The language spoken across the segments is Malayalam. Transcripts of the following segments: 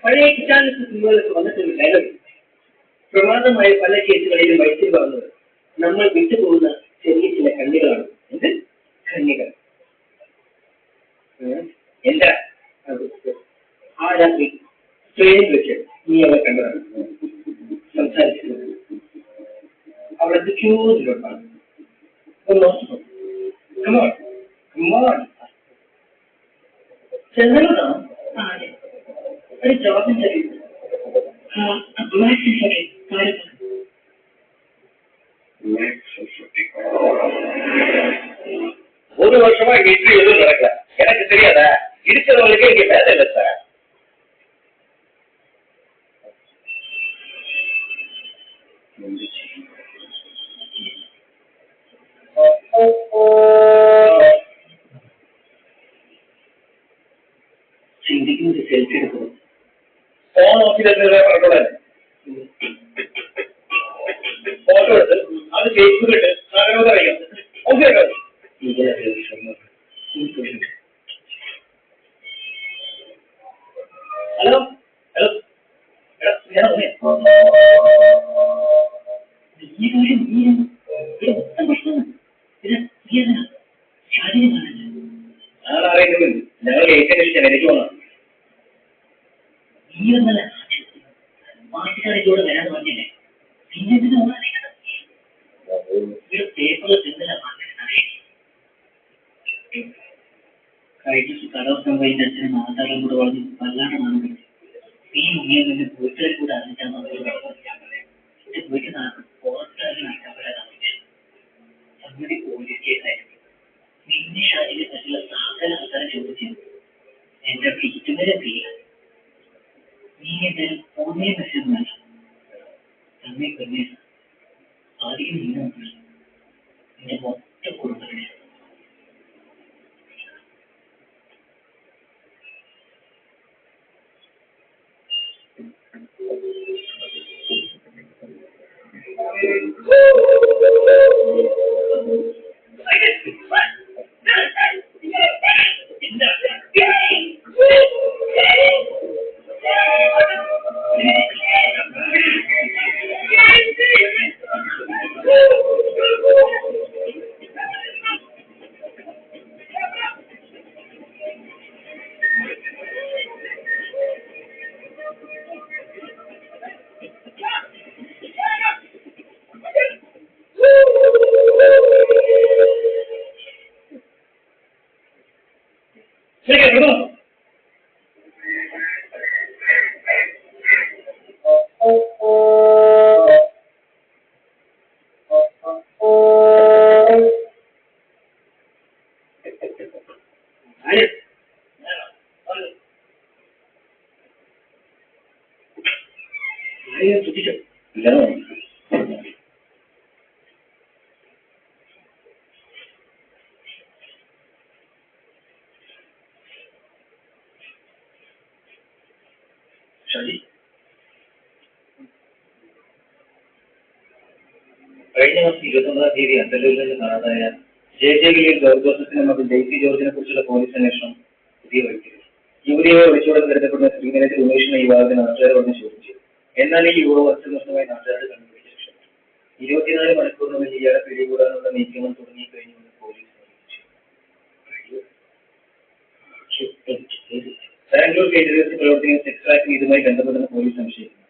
പഴയ കിട്ടാനിസ്റ്റ് സിനിമകളൊക്കെ വന്നിട്ടൊരു ഡയലോഗ്, പ്രമാദമായ പല കേസുകളിലും വൈദ്യുതി പറഞ്ഞത് നമ്മൾ വിട്ടുപോകുന്ന ചെറിയ ചില കണ്ണികളാണ്. എന്ത് കണ്ണികൾ? എന്താ ആ രാത്രി ട്രെയിനിൽ വെച്ച് നീ അവളെ കണ്ടതാണ്, സംസാരിക്കുന്നത്, അവളെ ക്യൂരിലാണ്. ചെന്നൈതാണോ? ഒരു ജോബിന്റെ ஒரு வருஷமா வீட்டுல எதுவும் நடக்கல. எனக்கு தெரியாதா? இருக்கிறவங்களுக்கு இங்க வேலை இல்லை சார். ചിന്തിക്കുന്നത് സെൽഫി എടുക്കുന്നു. ഫോൺ നോക്കിയിരുന്ന പറഞ്ഞോളെ ഫോട്ടോ എടുത്ത് അത് ഫേസ്ബുക്കിട്ട് നാളെ അറിയാം. ഓക്കെ ഹലോ ഹലോ ഞാൻ അറിയുന്നുണ്ട്. ഞങ്ങൾ ഏറ്റവും എനിക്ക് വന്നു ഈ ഒന്നല്ല പാട്ടുകാരിലൂടെ വരാൻ പറഞ്ഞില്ലേ, പിന്നെ പേപ്പറിൽ ചെന്നില്ല. കഴിഞ്ഞ കലോത്സവം കഴിഞ്ഞ അച്ഛനെ മാതാക്കളും കൂടെ വളർന്ന് വല്ലാതെ നാളുകൾ ഈ മുന്നിൽ നിന്ന് വീട്ടുകാർ കൂടെ അറിഞ്ഞാൽ എന്റെ വീട്ടിൽ നടക്കും പുറത്താക്കി സംഗതി പോലീസ് കേസായിരുന്നു. നിന്നെ ഷാജിനെ പറ്റിയുള്ള സകല ആൾക്കാരെ ചോദിച്ചു എന്റെ വീട്ടുകാരെ തീയ നീ എന്തായാലും ഒന്നേ മെസ്സേജ് തന്നെ തന്നെ ആദ്യം നീ എന്റെ മൊത്തം കുടുംബത്തിനെ കഴിഞ്ഞ മാസം 29-ാം തീയതി അണ്ടല്ലൂരിൽ നിന്ന് കാണാതായ ജെ.ജെ. ജോർജ് ജോസഫിന്റെ മകൻ ജെയ്സി ജോർജിനെ കുറിച്ചുള്ള പോലീസ് അന്വേഷണം പുതിയ വഴിക്ക്. യുവതിയെ ഒളിച്ചോടാൻ കരുതപ്പെടുന്ന ശ്രീനേരത്തിൽ ഉമേഷിനെ യുവാവിനെ നാട്ടുകാർ വന്ന് ചോദിച്ചു. എന്നാൽ ഈ യുവാവ് അസ്വസ്ഥമായി നാട്ടുകാർ കണ്ടുപിടിച്ച ശേഷം 24 മണിക്കൂറിനുള്ളിൽ ഇയാളെ പിടികൂടാനുള്ള നീക്കങ്ങൾ തുടങ്ങിക്കഴിഞ്ഞുവെന്ന് പോലീസ് അറിയിച്ചു. ബാംഗ്ലൂർ കേന്ദ്രീകരിച്ച് പ്രവർത്തിക്കുന്ന സെക്സ് റാക്കിന് ഇതുമായി ബന്ധപ്പെട്ടെന്ന് പോലീസ് സംശയിക്കുന്നു.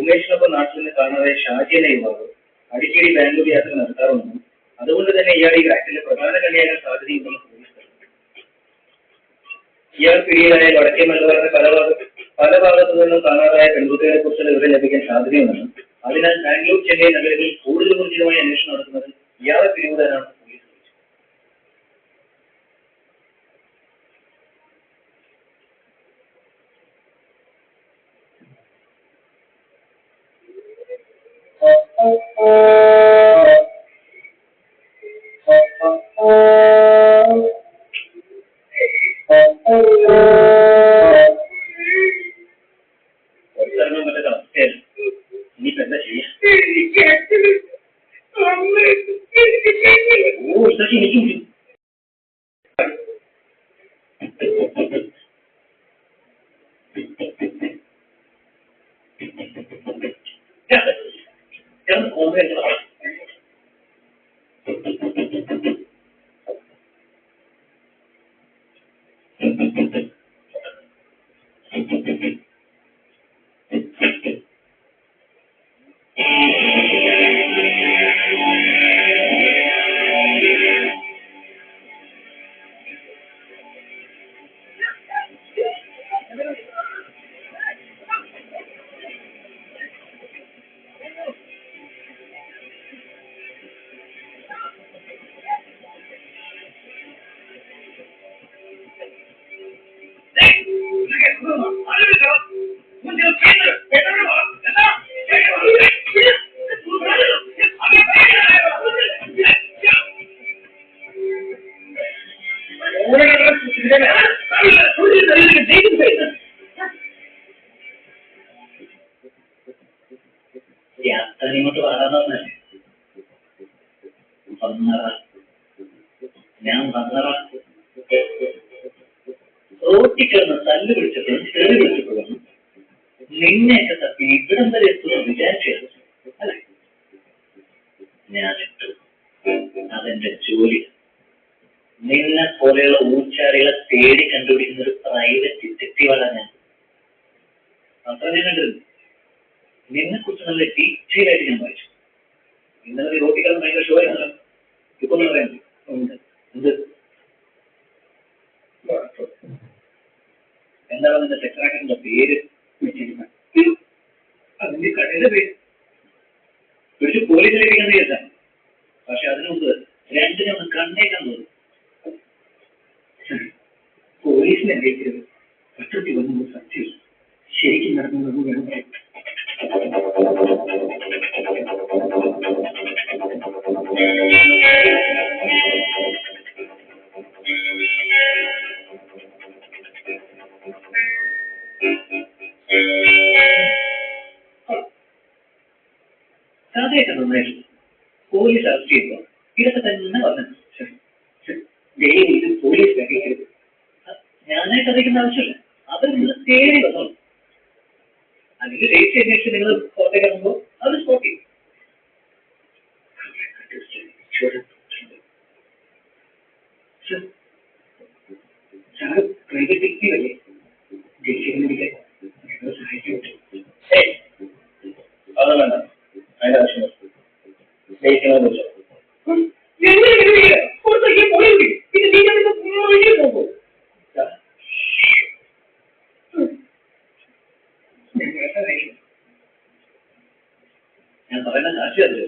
ഉമേഷിനൊപ്പം നാട്ടിൽ നിന്ന് കാണാതായ ഷാജി എന്ന യുവാവ് അടിക്കടി ബാംഗ്ലൂർ യാത്ര നടത്താറുണ്ടെന്നും അതുകൊണ്ട് തന്നെ ഇയാൾ ഈ റാക്കിലെ പ്രധാന കണ്ണിയാകാൻ സാധ്യതയുണ്ടെന്ന് പോലീസ് പറഞ്ഞു. ഇയാൾ പിടിയിലായ വടക്കേ മലബാറിന്റെ പല ഭാഗത്തു നിന്നും കാണാതായ പെൺകുട്ടികളെ കുറിച്ചുള്ള വിവരം ലഭിക്കാൻ സാധ്യതയുണ്ടെന്നും അതിനാൽ ബാംഗ്ലൂർ, ചെന്നൈ നഗരങ്ങളിൽ കൂടുതൽ ഊർജിതമായ അന്വേഷണം നടത്തുന്നത് ഇയാളെ പിടികൂടാനാണ് പോലീസ് ഇനിയിപ്പോ എന്താ ചെയ്യാ? ഇങ്ങോട്ട് വളർന്നേ വന്നറ ഞാൻ വന്നറ റോട്ടിക്കിടന്ന് തല്ല് പിടിച്ചപ്പോഴും തെറി പിടിച്ചപ്പോഴും നിന്നെയൊക്കെ തപ്പി ഇവിടം വരെ എത്തുമെന്ന് വിചാരിച്ചത് അല്ലെ? ഞാനിട്ടു. അതെന്റെ ജോലി. നിന്നെ പോലെയുള്ള ഊച്ചാരികളെ തേടി കണ്ടുപിടിക്കുന്ന ഒരു പ്രൈവറ്റ് ഡിറ്റക്റ്റീവാണ് ഞാൻ. അത്ര ഞാൻ കണ്ടിരുന്നു. നിന്നെ കുറിച്ച് നല്ല ഡീറ്റെയിൽ ആയിട്ട് ഞാൻ വായിച്ചു. ഇന്നലെ റോട്ടിക്കിടന്ന് ഭയങ്കര ഷോ ആയിരുന്നല്ലോ. ഇപ്പൊ പറയാൻ ഉണ്ട്. എന്ത് എന്താണ് നിന്റെ സെക്രട്ടറിന്റെ പേര്? അതിന്റെ കടയുടെ പേര് പിടിച്ച് പോലീസിലേക്കാന്ന് കേട്ടാണ്. പക്ഷെ അതിനു മുമ്പ് രണ്ടിനൊന്ന് കണ്ണേക്കാൻ തോന്നും. പോലീസിനെ അറിയിക്കരുത്. പത്രത്തിൽ വന്നത് സത്യം ശരിക്കും നടക്കുന്നത് വേണം. കഥയൊക്കെ നന്നായിട്ടില്ല. പോലീസ് അറസ്റ്റ് ചെയ്യുമ്പോൾ ഇതൊക്കെ തന്നെ പറഞ്ഞത് പോലീസ് അറിയിക്കരുത്. ഞാനായിട്ട് അറിയിക്കുന്ന ആവശ്യമില്ല. അവർ നിങ്ങൾ തേടി വന്നോളൂ. അല്ലെങ്കിൽ രജിസ്റ്റർ അന്വേഷിച്ച് നിങ്ങൾ പുറത്തേക്ക് ഇറങ്ങുമ്പോൾ അത് സ്പോട്ട് ചെയ്യും. പ്രൈവറ്റ് ഡിറ്റക്റ്റീവ് അല്ലേ? സഹായിക്കാൻ പറ്റും. അത് വേണ്ട. അതിന്റെ ആവശ്യം ഞാൻ പറയുന്ന സാക്ഷി അറിയോ?